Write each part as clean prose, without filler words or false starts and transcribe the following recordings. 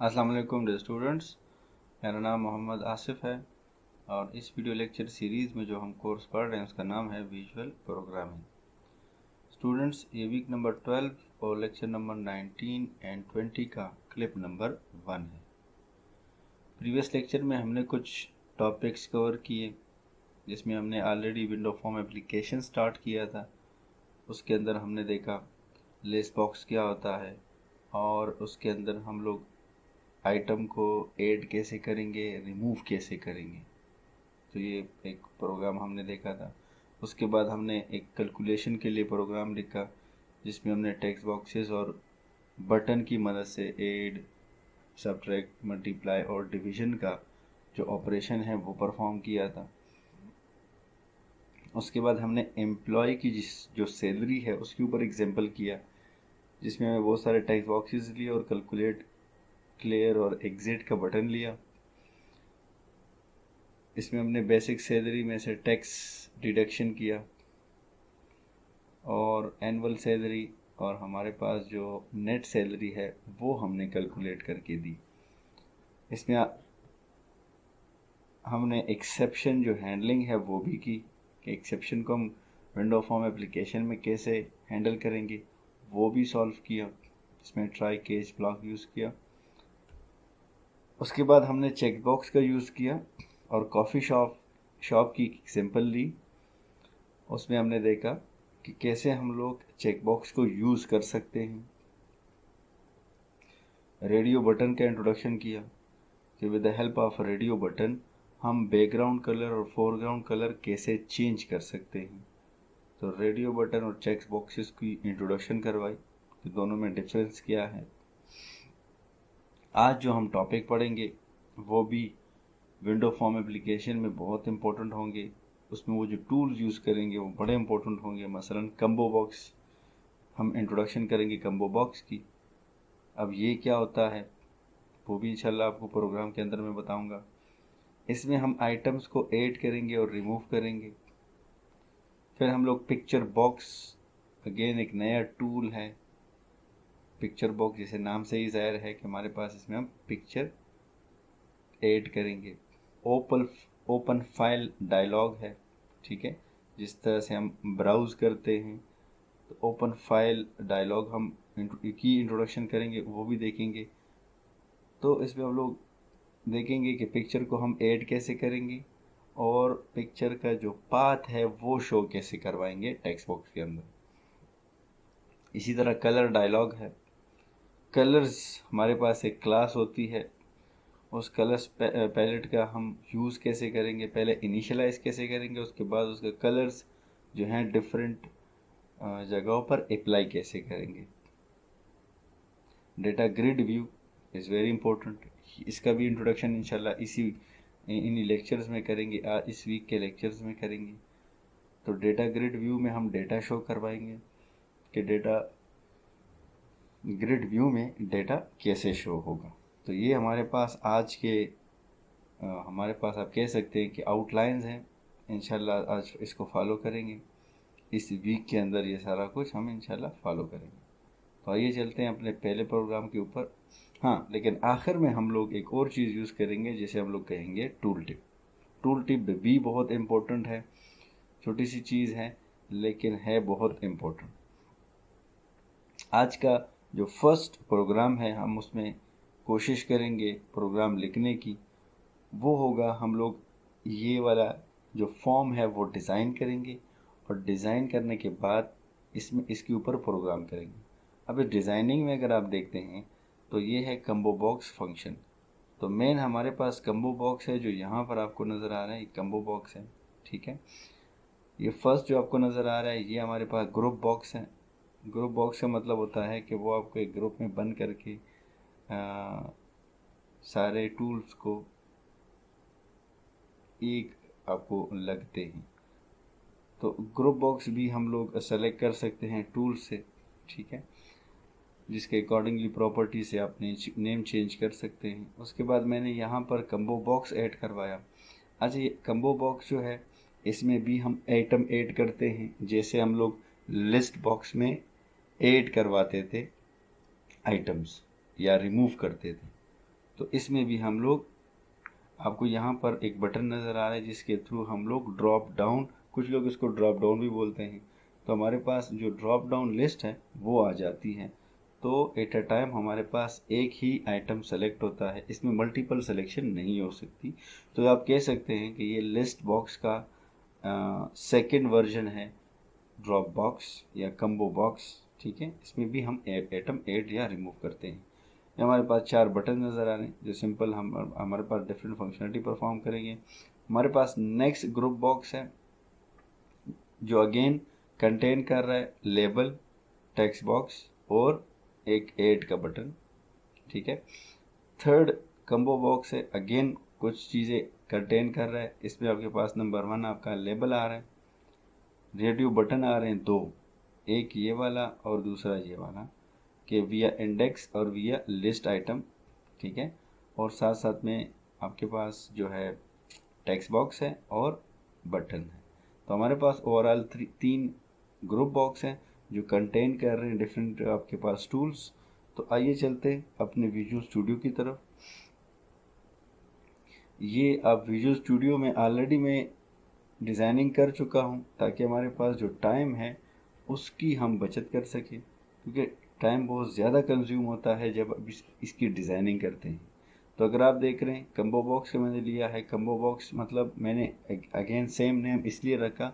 अस्सलाम वालेकुम dear students. मेरा नाम मोहम्मद आसिफ है और इस वीडियो लेक्चर सीरीज़ में जो हम कोर्स पढ़ रहे हैं उसका नाम है विजुअल प्रोग्रामिंग। स्टूडेंट्स, ये वीक नंबर 12 और लेक्चर नंबर 19 एंड 20 का क्लिप नंबर 1 है। प्रीवियस लेक्चर में हमने कुछ टॉपिक्स कवर किए जिसमें हमने already window form application start किया था। उसके अंदर हमने देखा लिस्ट बॉक्स क्या होता है और उसके अंदर हम लोग आइटम को ऐड कैसे करेंगे, रिमूव कैसे करेंगे। तो ये एक प्रोग्राम हमने देखा था। उसके बाद हमने एक कैलकुलेशन के लिए प्रोग्राम लिखा जिसमें हमने टेक्स्ट बॉक्सेस और बटन की मदद से ऐड, सब्ट्रैक्ट, मल्टीप्लाई और डिवीजन का जो ऑपरेशन है वो परफॉर्म किया था। उसके बाद हमने एम्प्लॉय की जो सैलरी है उसके ऊपर एग्जाम्पल किया जिसमें हमें बहुत सारे टेक्स्ट बॉक्सेस लिए और कैलकुलेट, क्लियर और एग्जिट का बटन लिया। इसमें हमने बेसिक सैलरी में से टैक्स डिडक्शन किया और एनुअल सैलरी और हमारे पास जो नेट सैलरी है वो हमने कैलकुलेट करके दी। इसमें हमने एक्सेप्शन जो हैंडलिंग है वो भी की कि एक्सेप्शन को हम विंडो फॉर्म एप्लीकेशन में कैसे हैंडल करेंगे वो भी सॉल्व किया। इसमें ट्राई केस ब्लॉक यूज़ किया। उसके बाद हमने चेक बॉक्स का यूज़ किया और कॉफ़ी शॉप की एग्जाम्पल ली। उसमें हमने देखा कि कैसे हम लोग चेक बॉक्स को यूज़ कर सकते हैं। रेडियो बटन का इंट्रोडक्शन किया कि with the help of radio button हम बैकग्राउंड कलर और फोरग्राउंड कलर कैसे चेंज कर सकते हैं। तो रेडियो बटन और चेक बॉक्सेस की इंट्रोडक्शन करवाई कि दोनों में डिफरेंस क्या है। आज जो हम टॉपिक पढ़ेंगे वो भी विंडो फॉर्म एप्लीकेशन में बहुत इंपॉर्टेंट होंगे। उसमें वो जो टूल्स यूज़ करेंगे वो बड़े इंपॉर्टेंट होंगे। मसलन कम्बो बॉक्स, हम इंट्रोडक्शन करेंगे कम्बो बॉक्स की। अब ये क्या होता है वो भी इंशाल्लाह आपको प्रोग्राम के अंदर मैं बताऊंगा। इसमें हम आइटम्स को ऐड करेंगे और रिमूव करेंगे। फिर हम लोग पिक्चर बॉक्स, अगेन एक नया टूल है पिक्चर बॉक्स, जैसे नाम से ही जाहिर है कि हमारे पास इसमें हम पिक्चर ऐड करेंगे। ओपन फाइल डायलॉग है, ठीक है। जिस तरह से हम ब्राउज़ करते हैं तो ओपन फाइल डायलॉग हम की इंट्रोडक्शन करेंगे, वो भी देखेंगे। तो इसमें हम लोग देखेंगे कि पिक्चर को हम ऐड कैसे करेंगे और पिक्चर का जो पाथ है वो शो कैसे करवाएंगे टेक्स्ट बॉक्स के अंदर। इसी तरह कलर डायलॉग है। कलर्स, हमारे पास एक क्लास होती है, उस कलर्स पैलेट का हम यूज़ कैसे करेंगे, पहले इनिशियलाइज कैसे करेंगे, उसके बाद उसके कलर्स जो हैं डिफरेंट जगहों पर अप्लाई कैसे करेंगे। Data grid view is very important. इसका भी इंट्रोडक्शन इंशाल्लाह इन लेक्चर्स में करेंगे, इस वीक के लेक्चर्स में करेंगे। तो डेटा ग्रिड व्यू में हम डेटा शो करवाएंगे कि डेटा ग्रिड व्यू में डेटा कैसे शो होगा। तो ये हमारे पास आज के हमारे पास आप कह सकते हैं कि आउटलाइंस हैं। इंशाल्लाह आज इसको फॉलो करेंगे। इस वीक के अंदर ये सारा कुछ हम इंशाल्लाह फॉलो करेंगे। तो आइए चलते हैं अपने पहले प्रोग्राम के ऊपर। हाँ, लेकिन आखिर में हम लोग एक और चीज़ यूज़ करेंगे जिसे हम लोग कहेंगे टूल टिप। टूल टिप भी बहुत इम्पोर्टेंट है। छोटी सी चीज़ है लेकिन है बहुत इम्पोर्टेंट। आज का जो फर्स्ट प्रोग्राम है हम उसमें कोशिश करेंगे प्रोग्राम लिखने की। वो होगा, हम लोग ये वाला जो फॉर्म है वो डिज़ाइन करेंगे और डिज़ाइन करने के बाद इसमें इसके ऊपर प्रोग्राम करेंगे। अब इस डिज़ाइनिंग में अगर आप देखते हैं तो ये है कम्बो बॉक्स फंक्शन। तो मेन हमारे पास कम्बो बॉक्स है जो यहाँ पर आपको नज़र आ रहा है, ये कम्बो बॉक्स है, ठीक है। ये फर्स्ट जो आपको नज़र आ रहा है ये हमारे पास ग्रुप बॉक्स है। ग्रुप बॉक्स का मतलब होता है कि वो आपको एक ग्रुप में बंद करके सारे टूल्स को एक आपको लगते हैं। तो ग्रुप बॉक्स भी हम लोग सेलेक्ट कर सकते हैं टूल से, ठीक है, जिसके अकॉर्डिंगली प्रॉपर्टी से आप नेम चेंज कर सकते हैं। उसके बाद मैंने यहाँ पर कम्बो बॉक्स ऐड करवाया। अच्छा, ये कम्बो बॉक्स जो है इसमें भी हम आइटम ऐड करते हैं, जैसे हम लोग लिस्ट बॉक्स में ऐड करवाते थे आइटम्स या रिमूव करते थे। तो इसमें भी हम लोग, आपको यहाँ पर एक बटन नज़र आ रहा है जिसके थ्रू हम लोग ड्रॉप डाउन, कुछ लोग इसको ड्रॉप डाउन भी बोलते हैं, तो हमारे पास जो ड्रॉप डाउन लिस्ट है वो आ जाती है। तो एट अ टाइम हमारे पास एक ही आइटम सेलेक्ट होता है, इसमें मल्टीपल सिलेक्शन नहीं हो सकती। तो आप कह सकते हैं कि ये लिस्ट बॉक्स का सेकेंड वर्जन है ड्रॉप बॉक्स या कम्बो बॉक्स। ठीक है, इसमें भी हम आइटम ऐड या रिमूव करते हैं। हमारे पास 4 बटन नज़र आ रहे हैं जो सिंपल हम हमारे पास डिफरेंट फंक्शनलिटी परफॉर्म करेंगे। हमारे पास नेक्स्ट ग्रुप बॉक्स है जो अगेन कंटेन कर रहा है लेबल, टेक्स्ट बॉक्स और एक ऐड का बटन। ठीक है, थर्ड कम्बो बॉक्स है, अगेन कुछ चीज़ें कंटेन कर रहा है। इसमें आपके पास नंबर 1 आपका लेबल आ रहा है, रेडियो बटन आ रहे हैं 2, एक ये वाला और दूसरा ये वाला, कि विया इंडेक्स और विया लिस्ट आइटम। ठीक है, और साथ साथ में आपके पास जो है टेक्स्ट बॉक्स है और बटन है। तो हमारे पास ओवरऑल 3 ग्रुप बॉक्स हैं जो कंटेन कर रहे हैं डिफरेंट आपके पास टूल्स। तो आइए चलते हैं अपने विजुअल स्टूडियो की तरफ। ये आप विजुअल स्टूडियो में ऑलरेडी मैं डिज़ाइनिंग कर चुका हूँ ताकि हमारे पास जो टाइम है उसकी हम बचत कर सकें, क्योंकि टाइम बहुत ज़्यादा कंज्यूम होता है जब इसकी डिज़ाइनिंग करते हैं। तो अगर आप देख रहे हैं कम्बो बॉक्स का मैंने लिया है, कम्बो बॉक्स मतलब मैंने अगेन सेम नेम इसलिए रखा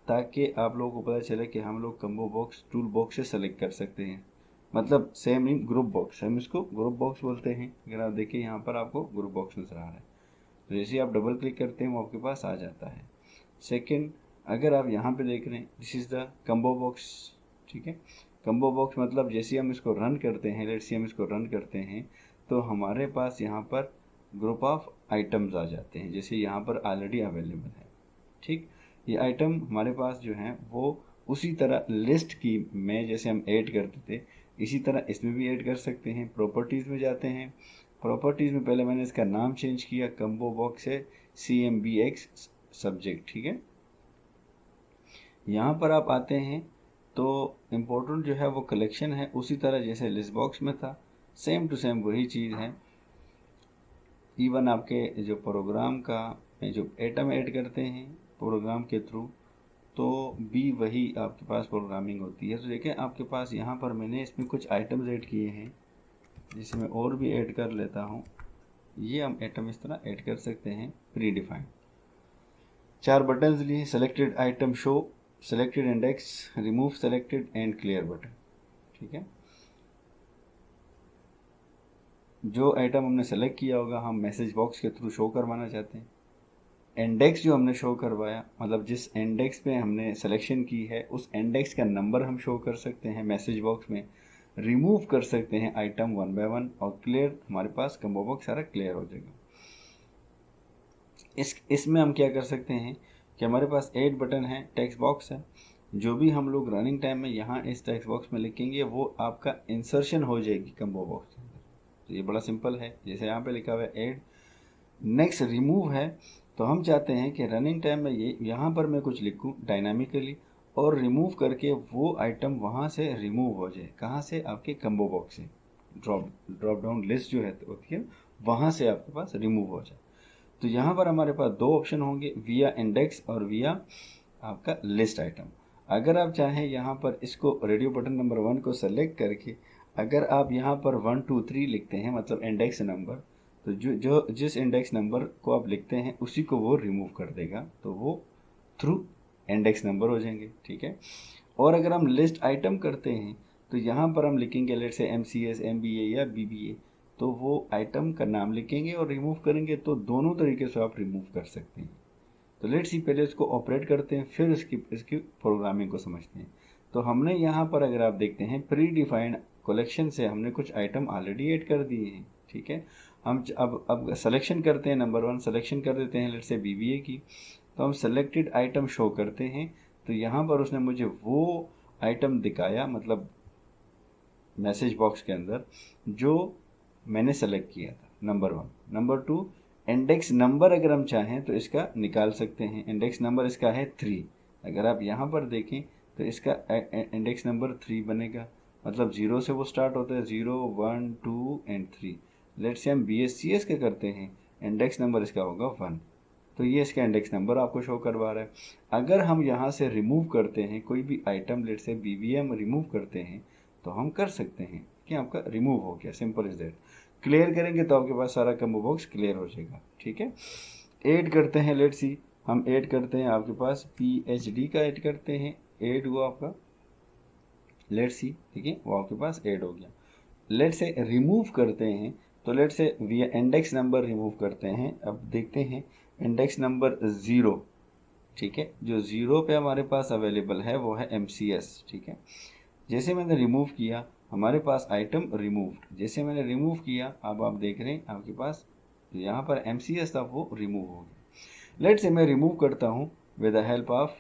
ताकि आप लोगों को पता चले कि हम लोग कम्बो बॉक्स टूल बॉक्स से सेलेक्ट कर सकते हैं। मतलब सेम नेम ग्रुप बॉक्स, हम इसको ग्रुप बॉक्स बोलते हैं। अगर आप देखिए यहाँ पर आपको ग्रुप बॉक्स नजर आ रहा है, तो जैसे आप डबल क्लिक करते हैं वो आपके पास आ जाता है। सेकंड, अगर आप यहाँ पे देख रहे हैं this is the combo box. ठीक है, कम्बो बॉक्स मतलब जैसे हम इसको रन करते हैं, लेट्स से हम इसको रन करते हैं तो हमारे पास यहाँ पर ग्रुप ऑफ आइटम्स आ जाते हैं, जैसे यहाँ पर ऑलरेडी अवेलेबल है। ठीक, ये आइटम हमारे पास जो हैं वो उसी तरह लिस्ट की में जैसे हम ऐड करते थे इसी तरह इसमें भी ऐड कर सकते हैं। प्रॉपर्टीज़ में जाते हैं, प्रॉपर्टीज़ में पहले मैंने इसका नाम चेंज किया, कम्बो बॉक्स है CMBX सब्जेक्ट। ठीक है, यहाँ पर आप आते हैं तो इम्पोर्टेंट जो है वो कलेक्शन है, उसी तरह जैसे लिस्ट बॉक्स में था सेम टू सेम वही चीज़ है। इवन आपके जो प्रोग्राम का जो आइटम ऐड करते हैं प्रोग्राम के थ्रू तो भी वही आपके पास प्रोग्रामिंग होती है। तो देखें आपके पास यहाँ पर मैंने इसमें कुछ आइटम्स ऐड किए हैं जिसे मैं और भी ऐड कर लेता हूँ। ये हम आइटम इस तरह ऐड कर सकते हैं प्री डिफाइंड। 4 बटन्स लिए, selected item show, selected index, remove selected and clear button. ठीक है, जो आइटम हमने सेलेक्ट किया होगा हम मैसेज बॉक्स के थ्रू शो करवाना चाहते हैं। इंडेक्स जो हमने शो करवाया मतलब जिस इंडेक्स पे हमने सिलेक्शन की है उस इंडेक्स का नंबर हम शो कर सकते हैं मैसेज बॉक्स में, रिमूव कर सकते हैं आइटम 1 बाय 1 और क्लियर, हमारे पास कम्बो बॉक्स सारा क्लियर हो जाएगा। इसमें हम क्या कर सकते हैं कि हमारे पास ऐड बटन है, टेक्स्ट बॉक्स है, जो भी हम लोग रनिंग टाइम में यहाँ इस टेक्स्ट बॉक्स में लिखेंगे वो आपका इंसर्शन हो जाएगी कम्बो बॉक्स के अंदर। तो ये बड़ा सिंपल है, जैसे यहाँ पे लिखा हुआ है ऐड। नेक्स्ट रिमूव है, तो हम चाहते हैं कि रनिंग टाइम में ये यहाँ पर मैं कुछ लिखूँ डायनामिकली और रिमूव करके वो आइटम वहाँ से रिमूव हो जाए। कहाँ से? आपके कम्बो बॉक्स से, ड्रॉप डाउन लिस्ट जो है होती है वहाँ से आपके पास रिमूव हो जाए। तो यहाँ पर हमारे पास 2 ऑप्शन होंगे, विया इंडेक्स और विया आपका लिस्ट आइटम। अगर आप चाहें यहाँ पर इसको रेडियो बटन नंबर 1 को सेलेक्ट करके अगर आप यहाँ पर 1 2 3 लिखते हैं मतलब इंडेक्स नंबर, तो जो जिस इंडेक्स नंबर को आप लिखते हैं उसी को वो रिमूव कर देगा, तो वो थ्रू इंडेक्स नंबर हो जाएंगे। ठीक है, और अगर हम लिस्ट आइटम करते हैं तो यहाँ पर हम लिखेंगे लेट से MCS MBA या BBA, तो वो आइटम का नाम लिखेंगे और रिमूव करेंगे, तो दोनों तरीके से आप रिमूव कर सकते हैं। तो लेट्स सी पहले इसको ऑपरेट करते हैं फिर इसकी प्रोग्रामिंग को समझते हैं। तो हमने यहाँ पर अगर आप देखते हैं प्री डिफाइंड कलेक्शन से हमने कुछ आइटम ऑलरेडी ऐड कर दिए हैं। ठीक है, हम अब सिलेक्शन करते हैं, नंबर 1 सिलेक्शन कर देते हैं लेट्स से BBA की, तो हम सेलेक्टेड आइटम शो करते हैं। तो यहाँ पर उसने मुझे वो आइटम दिखाया मतलब मैसेज बॉक्स के अंदर जो मैंने सेलेक्ट किया था, नंबर 1। नंबर 2 इंडेक्स नंबर अगर हम चाहें तो इसका निकाल सकते हैं, इंडेक्स नंबर इसका है 3। अगर आप यहाँ पर देखें तो इसका इंडेक्स नंबर 3 बनेगा, मतलब 0 से वो स्टार्ट होता है, 0 1 2 एंड 3। लेट्स से हम BSCS का करते हैं, इंडेक्स नंबर इसका होगा 1, तो ये इसका इंडेक्स नंबर आपको शो करवा रहा है। अगर हम यहाँ से रिमूव करते हैं कोई भी आइटम, लेट से BVM रिमूव करते हैं तो हम कर सकते हैं कि आपका रिमूव हो गया, सिंपल इज दैट। क्लियर करेंगे तो आपके पास सारा कम्बो बॉक्स क्लियर हो जाएगा, ठीक है। ऐड करते हैं, लेट्स सी, हम ऐड करते हैं आपके पास PhD का ऐड करते हैं, ऐड हुआ आपका, लेट्स सी, ठीक है, वो आपके पास ऐड हो गया। लेट्स से रिमूव करते हैं, तो let's say we index number remove करते हैं। अब देखते हैं इंडेक्स नंबर 0, ठीक है, जो 0 पे हमारे पास अवेलेबल है वो है MCS, ठीक है। जैसे मैंने रिमूव किया हमारे पास आइटम रिमूव्ड, जैसे मैंने रिमूव किया अब आप देख रहे हैं आपके पास यहाँ पर MCS था वो रिमूव हो गया। लेट्स से मैं रिमूव करता हूँ with the help of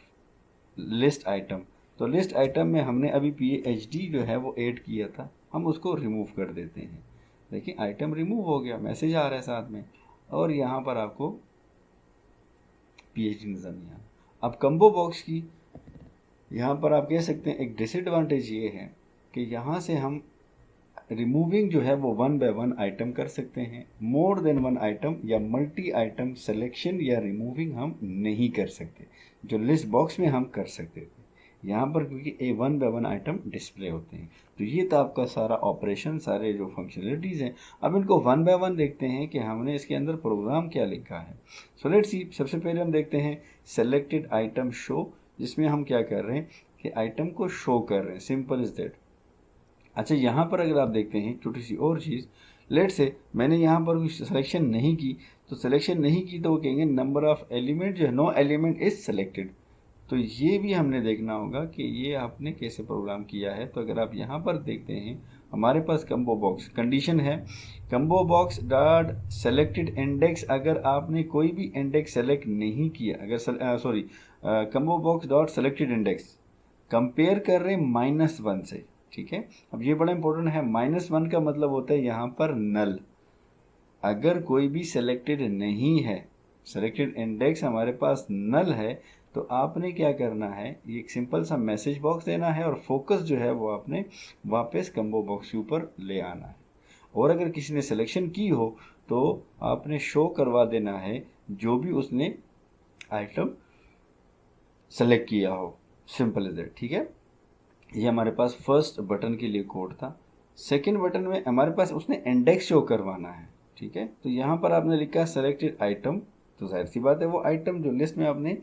list item, तो लिस्ट आइटम में हमने अभी PhD जो है वो ऐड किया था, हम उसको रिमूव कर देते हैं। देखिए आइटम रिमूव हो गया, मैसेज आ रहा है साथ में, और यहाँ पर आपको PhD नज़र नहीं आ रहा। अब कम्बो बॉक्स की यहाँ पर आप कह सकते हैं एक डिसएडवांटेज ये है कि यहाँ से हम रिमूविंग जो है वो 1 बाय 1 आइटम कर सकते हैं, मोर देन 1 आइटम या मल्टी आइटम सिलेक्शन या रिमूविंग हम नहीं कर सकते, जो लिस्ट बॉक्स में हम कर सकते थे यहाँ पर, क्योंकि 1 बाय 1 आइटम डिस्प्ले होते हैं। तो ये था आपका सारा ऑपरेशन, सारे जो फंक्शनलिटीज़ हैं। अब इनको 1 बाय 1 देखते हैं कि हमने इसके अंदर प्रोग्राम क्या लिखा है। सो लेट्स सी, सबसे पहले हम देखते हैं सेलेक्टेड आइटम शो, जिसमें हम क्या कर रहे हैं कि आइटम को शो कर रहे हैं, सिंपल इज दैट। अच्छा, यहाँ पर अगर आप देखते हैं छोटी सी और चीज़, लेट से मैंने यहाँ पर कोई सिलेक्शन नहीं की, तो सिलेक्शन नहीं की तो वो कहेंगे नंबर ऑफ एलिमेंट जो है नो एलिमेंट इज सेलेक्टेड। तो ये भी हमने देखना होगा कि ये आपने कैसे प्रोग्राम किया है। तो अगर आप यहाँ पर देखते हैं हमारे पास कम्बो बॉक्स कंडीशन है, combo box dot selected index, अगर आपने कोई भी इंडेक्स सेलेक्ट नहीं किया, अगर sorry combo box dot selected index compare कर रहे हैं -1 से, ठीक है। अब ये बड़ा इंपॉर्टेंट है, -1 का मतलब होता है यहाँ पर नल, अगर कोई भी सेलेक्टेड नहीं है, सेलेक्टेड इंडेक्स हमारे पास नल है, तो आपने क्या करना है, ये एक सिंपल सा मैसेज बॉक्स देना है और फोकस जो है वो आपने वापस कम्बो बॉक्स के ऊपर ले आना है। और अगर किसी ने सिलेक्शन की हो तो आपने शो करवा देना है जो भी उसने आइटम सेलेक्ट किया हो, सिंपल इज दैट, ठीक है। ये हमारे पास फर्स्ट बटन के लिए कोड था। सेकंड बटन में हमारे पास उसने इंडेक्स शो करवाना है, ठीक है। तो यहाँ पर आपने लिखा सेलेक्टेड आइटम, तो जाहिर सी बात है वो आइटम जो लिस्ट में आपने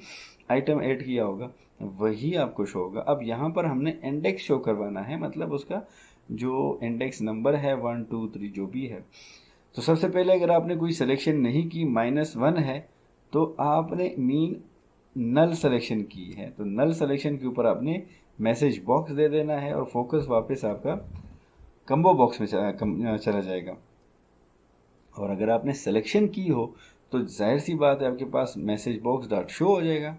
आइटम ऐड किया होगा वही आपको शो होगा। अब यहाँ पर हमने इंडेक्स शो करवाना है, मतलब उसका जो इंडेक्स नंबर है 1 2 3 जो भी है। तो सबसे पहले अगर आपने कोई सिलेक्शन नहीं की, -1 है, तो आपने मीन नल सिलेक्शन की है, तो नल सिलेक्शन के ऊपर आपने मैसेज बॉक्स दे देना है और फोकस वापस आपका कम्बो बॉक्स में चला जाएगा। और अगर आपने सिलेक्शन की हो तो जाहिर सी बात है आपके पास मैसेज बॉक्स डॉट शो हो जाएगा,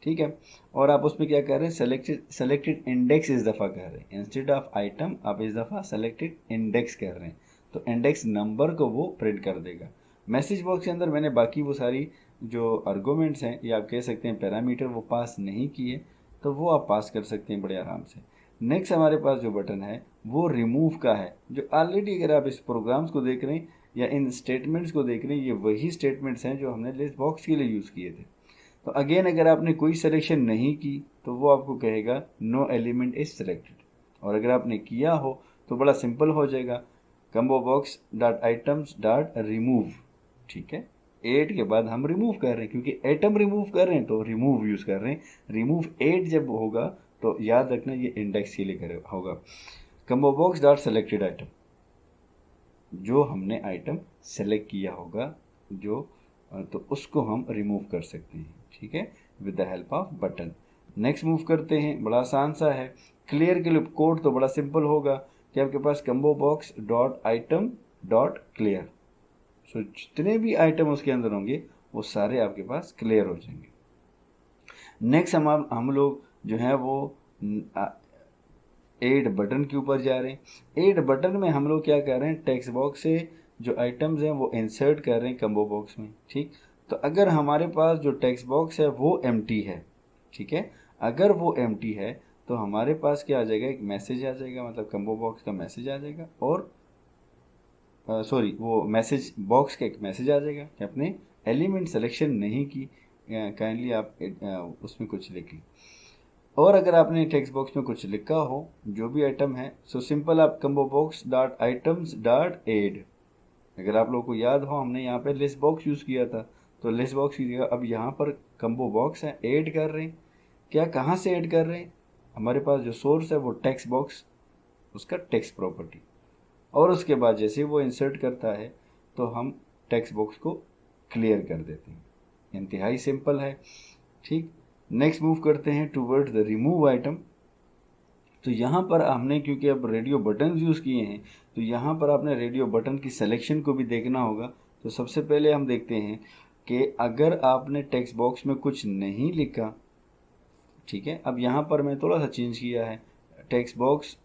ठीक है। और आप उसमें क्या कर रहे हैं, सेलेक्टेड इंडेक्स इस दफ़ा कर रहे हैं, इंस्टेड ऑफ आइटम आप इस दफ़ा सेलेक्टेड इंडेक्स कर रहे हैं, तो इंडेक्स नंबर को वो प्रिंट कर देगा। मैसेज बॉक्स के अंदर मैंने बाकी वो सारी जो आर्गूमेंट्स हैं या आप कह सकते हैं पैरामीटर वो पास नहीं किए, तो वो आप पास कर सकते हैं बड़े आराम से। नेक्स्ट हमारे पास जो बटन है वो रिमूव का है, जो ऑलरेडी अगर आप इस प्रोग्राम्स को देख रहे हैं या इन स्टेटमेंट्स को देख रहे हैं, ये वही स्टेटमेंट्स हैं जो हमने लिस्ट बॉक्स के लिए यूज़ किए थे। तो अगेन अगर आपने कोई सिलेक्शन नहीं की तो वो आपको कहेगा नो एलिमेंट इज सिलेक्टेड, और अगर आपने किया हो तो बड़ा सिंपल हो जाएगा, combo box dot items dot remove, ठीक है। एड के बाद हम रिमूव कर रहे हैं, क्योंकि आइटम रिमूव कर रहे हैं तो रिमूव यूज़ कर रहे हैं। रिमूव एड जब होगा तो याद रखना ये इंडेक्स के लिए होगा। Combo box dot selected item, जो हमने आइटम सेलेक्ट किया होगा जो, तो उसको हम रिमूव कर सकते हैं, ठीक है, with the help off button. Next move करते हैं, बड़ा आसान सा है। क्लियर के लिए कोड तो बड़ा सिंपल होगा कि आपके पास combo box dot item dot clear, so जितने भी आइटम उसके अंदर होंगे वो सारे आपके पास क्लियर हो जाएंगे। नेक्स्ट हम लोग जो है वो ऐड बटन के ऊपर जा रहे हैं। ऐड बटन में हम लोग क्या कर रहे हैं, टेक्स्ट बॉक्स से जो आइटम्स हैं वो इंसर्ट कर रहे हैं कम्बो बॉक्स में, ठीक। तो अगर हमारे पास जो टेक्स्ट बॉक्स है वो एम्प्टी है, ठीक है, अगर वो एम्प्टी है तो हमारे पास क्या आ जाएगा, एक मैसेज आ जाएगा, मतलब कम्बो बॉक्स का मैसेज आ जाएगा और सॉरी वो मैसेज बॉक्स का एक मैसेज आ जाएगा कि आपने एलिमेंट सिलेक्शन नहीं की, काइंडली आप उसमें कुछ लिख लें। और अगर आपने टेक्स्ट बॉक्स में कुछ लिखा हो जो भी आइटम है, सो सिंपल आप combo box dot items dot add, अगर आप लोगों को याद हो हमने यहाँ पे लिस्ट बॉक्स यूज़ किया था, तो लिस्ट बॉक्स की जगह अब यहाँ पर कम्बो बॉक्स है, ऐड कर रहे हैं। क्या कहाँ से ऐड कर रहे हैं, हमारे पास जो सोर्स है वो टेक्स्ट बॉक्स, उसका टेक्स्ट प्रॉपर्टी, और उसके बाद जैसे वो इंसर्ट करता है तो हम टेक्स्ट बॉक्स को क्लियर कर देते हैं। इंतहाई सिंपल है। ठीक, नेक्स्ट मूव करते हैं टूवर्ड्स द रिमूव आइटम। तो यहाँ पर हमने क्योंकि अब रेडियो बटन यूज़ किए हैं, तो यहाँ पर आपने रेडियो बटन की सिलेक्शन को भी देखना होगा। तो सबसे पहले हम देखते हैं कि अगर आपने टेक्स्ट बॉक्स में कुछ नहीं लिखा, ठीक है, अब यहाँ पर मैं थोड़ा सा चेंज किया है, टेक्स्ट बॉक्स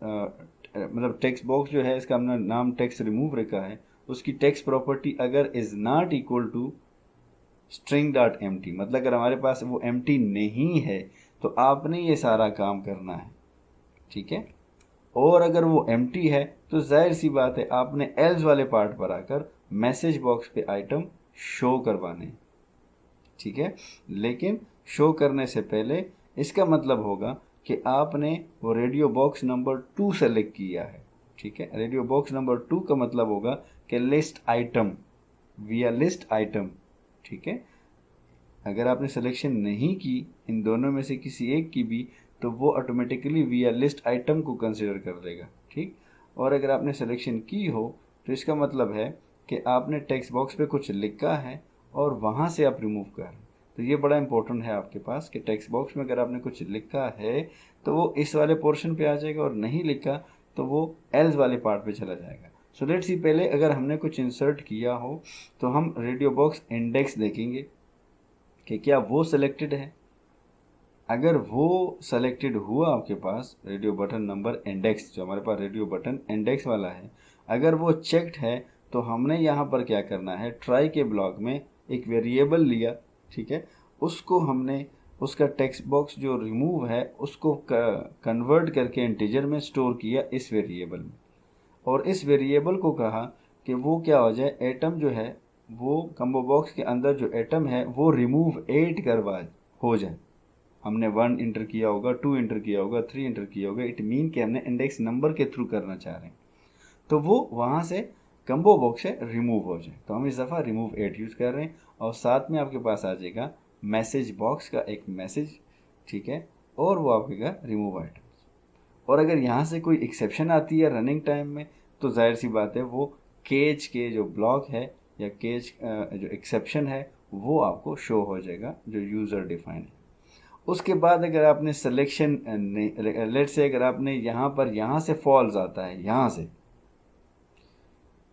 मतलब टेक्स्ट बॉक्स जो है इसका हमने नाम टेक्स्ट रिमूव रखा है, उसकी टेक्स्ट प्रॉपर्टी अगर is not equal to string dot empty, मतलब अगर हमारे पास वो एम टी नहीं है तो आपने ये सारा काम करना है। ठीक है, और अगर वो एम्प्टी है तो जाहिर सी बात है आपने एल्स वाले पार्ट पर आकर मैसेज बॉक्स पे आइटम शो करवाने हैं। ठीक है, लेकिन शो करने से पहले इसका मतलब होगा कि आपने वो रेडियो बॉक्स नंबर 2 सेलेक्ट किया है। ठीक है, रेडियो बॉक्स नंबर 2 का मतलब होगा कि लिस्ट आइटम, विया लिस्ट आइटम। ठीक है, अगर आपने सिलेक्शन नहीं की इन दोनों में से किसी एक की भी, तो वो ऑटोमेटिकली विया लिस्ट आइटम को कंसिडर कर लेगा। ठीक, और अगर आपने सिलेक्शन की हो तो इसका मतलब है कि आपने टेक्स्ट बॉक्स पे कुछ लिखा है और वहाँ से आप रिमूव कर रहे हैं। तो ये बड़ा इंपॉर्टेंट है आपके पास कि टेक्स्ट बॉक्स में अगर आपने कुछ लिखा है तो वो इस वाले पोर्शन पे आ जाएगा, और नहीं लिखा तो वो एल्स वाले पार्ट पे चला जाएगा। सो लेट्स सी, पहले अगर हमने कुछ इंसर्ट किया हो तो हम रेडियो बॉक्स इंडेक्स देखेंगे कि क्या वो सिलेक्टेड है। अगर वो सेलेक्टेड हुआ आपके पास रेडियो बटन नंबर इंडेक्स, जो हमारे पास रेडियो बटन इंडेक्स वाला है, अगर वो चेक्ड है तो हमने यहाँ पर क्या करना है, ट्राई के ब्लॉक में एक वेरिएबल लिया। ठीक है, उसको हमने उसका टेक्स्ट बॉक्स जो रिमूव है उसको कन्वर्ट करके इंटीजर में स्टोर किया इस वेरिएबल में, और इस वेरिएबल को कहा कि वो क्या हो जाए, एटम जो है वो कम्बो बॉक्स के अंदर जो एटम है वो रिमूव 8 करवा हो जाए। हमने 1 इंटर किया होगा, 2 इंटर किया होगा, 3 इंटर किया होगा, इट मीन कि हमने इंडेक्स नंबर के थ्रू करना चाह रहे हैं, तो वो वहाँ से कम्बो बॉक्स से रिमूव हो जाए। तो हम इस दफ़ा रिमूव 8 यूज़ कर रहे हैं, और साथ में आपके पास आ जाएगा मैसेज बॉक्स का एक मैसेज। ठीक है, और वो आपके रिमूव आइटम्स। और अगर यहाँ से कोई एक्सेप्शन आती है रनिंग टाइम में, तो जाहिर सी बात है वो केज के जो ब्लॉक है या केज जो एक्सेप्शन है वो आपको शो हो जाएगा, जो यूज़र डिफाइन है। उसके बाद अगर आपने सिलेक्शन लेट से अगर आपने यहाँ से फॉल्स आता है, यहाँ से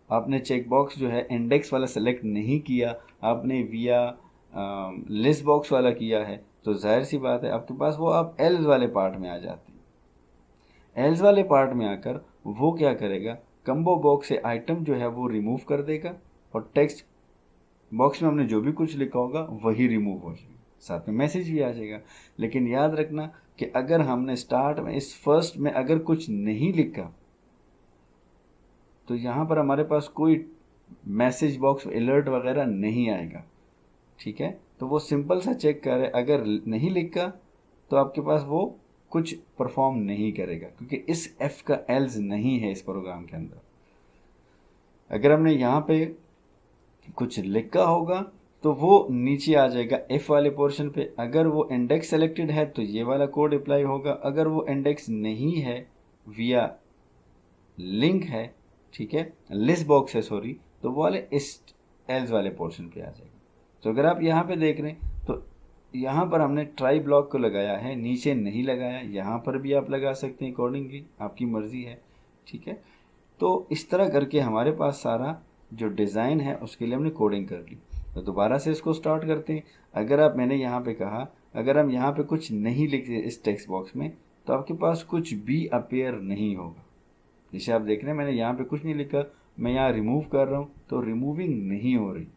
आपने चेक बॉक्स जो है इंडेक्स वाला सेलेक्ट नहीं किया, आपने विया लिस्ट बॉक्स वाला किया है, तो जाहिर सी बात है आपके पास वो आप एल्स वाले पार्ट में आ जाते हैं। एल्स वाले पार्ट में आकर वो क्या करेगा, कम्बो बॉक्स से आइटम जो है वो रिमूव कर देगा, और टेक्स्ट बॉक्स में हमने जो भी कुछ लिखा होगा वही रिमूव हो जाएगा, साथ में मैसेज भी आ जाएगा। लेकिन याद रखना कि अगर हमने स्टार्ट में इस फर्स्ट में अगर कुछ नहीं लिखा, तो यहाँ पर हमारे पास कोई मैसेज बॉक्स अलर्ट वगैरह नहीं आएगा। ठीक है, तो वो सिंपल सा चेक करे, अगर नहीं लिखा तो आपके पास वो कुछ परफॉर्म नहीं करेगा, क्योंकि इस एफ का एल्स नहीं है इस प्रोग्राम के अंदर। अगर हमने यहाँ पे कुछ लिखा होगा तो वो नीचे आ जाएगा एफ वाले पोर्शन पे। अगर वो इंडेक्स सेलेक्टेड है तो ये वाला कोड अप्लाई होगा, अगर वो इंडेक्स नहीं है, विया लिंक है, ठीक है, लिस्ट बॉक्स है सॉरी, तो वो वाले इस एल्स वाले पोर्शन पे आ जाएगा। तो अगर आप यहाँ पे देख रहे हैं तो यहाँ पर हमने ट्राई ब्लॉक को लगाया है, नीचे नहीं लगाया, यहाँ पर भी आप लगा सकते हैं, अकॉर्डिंगली आपकी मर्जी है। ठीक है, तो इस तरह करके हमारे पास सारा जो डिज़ाइन है उसके लिए हमने कोडिंग कर ली। तो दोबारा से इसको स्टार्ट करते हैं। अगर आप मैंने यहाँ पे कहा अगर हम यहाँ पे कुछ नहीं लिखते इस टेक्स्ट बॉक्स में, तो आपके पास कुछ भी अपेयर नहीं होगा। जैसे आप देख रहे हैं मैंने यहाँ पे कुछ नहीं लिखा, मैं यहाँ रिमूव कर रहा हूँ तो रिमूविंग नहीं हो रही।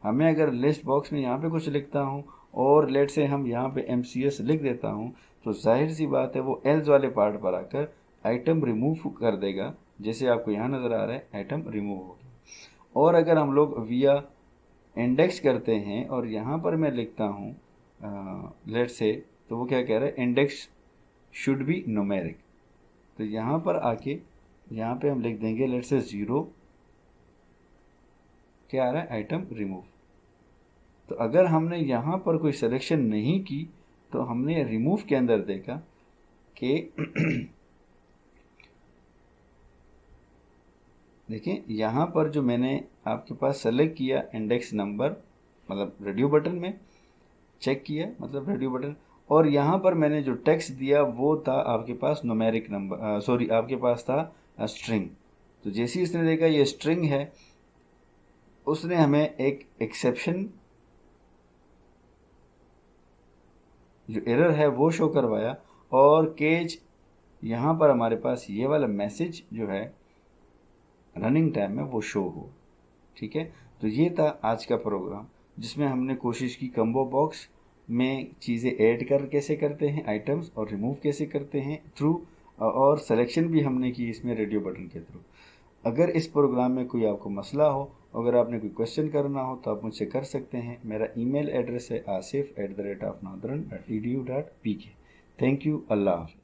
हमें अगर लिस्ट बॉक्स में यहाँ पे कुछ लिखता हूँ और लेट से हम यहाँ पे MCS लिख देता हूँ, तो जाहिर सी बात है वो एल्स वाले पार्ट पर आकर आइटम रिमूव कर देगा। जैसे आपको यहाँ नज़र आ रहा है आइटम रिमूव हो गया। और अगर हम लोग विया इंडेक्स करते हैं और यहाँ पर मैं लिखता हूँ लेट से, तो वो क्या कह रहा है, इंडेक्स शुड बी न्यूमेरिक। तो यहाँ पर आके यहाँ पे हम लिख देंगे लेट से 0, क्या आ रहा है, आइटम रिमूव। तो अगर हमने यहाँ पर कोई सिलेक्शन नहीं की तो हमने रिमूव के अंदर देखा कि देखिए यहाँ पर जो मैंने आपके पास सेलेक्ट किया इंडेक्स नंबर, मतलब रेडियो बटन में चेक किया, मतलब रेडियो बटन, और यहाँ पर मैंने जो टेक्स्ट दिया वो था आपके पास न्यूमेरिक नंबर, सॉरी आपके पास था स्ट्रिंग। तो जैसे ही इसने देखा ये स्ट्रिंग है, उसने हमें एक एक्सेप्शन जो एरर है वो शो करवाया, और केज यहाँ पर हमारे पास ये वाला मैसेज जो है रनिंग टाइम में वो शो हो। ठीक है, तो ये था आज का प्रोग्राम जिसमें हमने कोशिश की कम्बो बॉक्स में चीज़ें ऐड कर कैसे करते हैं आइटम्स, और रिमूव कैसे करते हैं थ्रू, और सिलेक्शन भी हमने की इसमें रेडियो बटन के थ्रू। अगर इस प्रोग्राम में कोई आपको मसला हो, अगर आपने कोई क्वेश्चन करना हो तो आप मुझसे कर सकते हैं। मेरा ईमेल एड्रेस है asif@northern.edu.pk। थैंक यू, अल्लाह हाफ़िज़।